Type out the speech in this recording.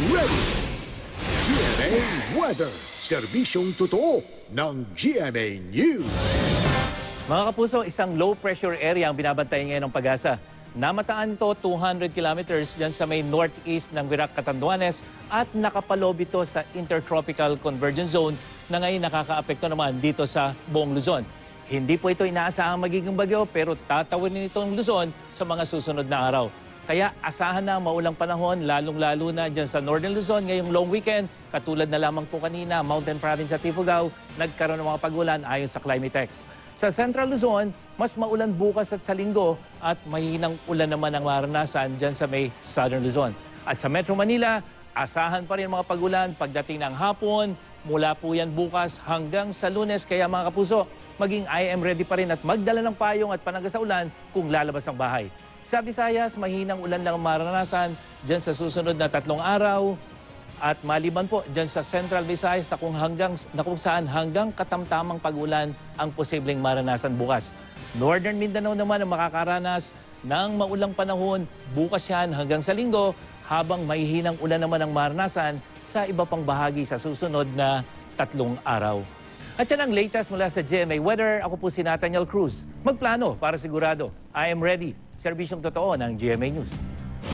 ready. GMA Weather, serbisyong totoo ng GMA News. Mga kapuso, isang low pressure area ang binabantayan ngayon ng Pag-asa. Namataan ito 200 kilometers dyan sa may northeast ng Virac, Catanduanes at nakapalob ito sa Intertropical Convergence Zone na ngayon nakakaapekto naman dito sa buong Luzon. Hindi po ito inaasahang magiging bagyo pero tatawin nito ang Luzon sa mga susunod na araw. Kaya asahan na maulang panahon, lalong-lalo na dyan sa Northern Luzon ngayong long weekend. Katulad na lamang po kanina, Mountain Province at Ifugao, nagkaroon ng mga pag-ulan ayon sa Climate-X. Sa Central Luzon, mas maulan bukas at sa linggo at mahinang ulan naman ang maranasan dyan sa may Southern Luzon. At sa Metro Manila, asahan pa rin mga pag-ulan pagdating ng hapon, mula po yan bukas hanggang sa Lunes. Kaya mga kapuso, maging I am ready pa rin at magdala ng payong at panangga sa ulan kung lalabas ang bahay. Sa Visayas, mahinang ulan lang ang maranasan dyan sa susunod na 3 araw. At maliban po dyan sa Central Visayas na kung saan hanggang katamtamang pag-ulan ang posibleng maranasan bukas. Northern Mindanao naman ang makakaranas ng maulang panahon bukas yan hanggang sa linggo, habang mahihinang ulan naman ang maranasan sa iba pang bahagi sa susunod na 3 araw. At yan ang latest mula sa GMA Weather. Ako po si Nathaniel Cruz. Magplano para sigurado. I am ready. Serbisyong totoo ng GMA News.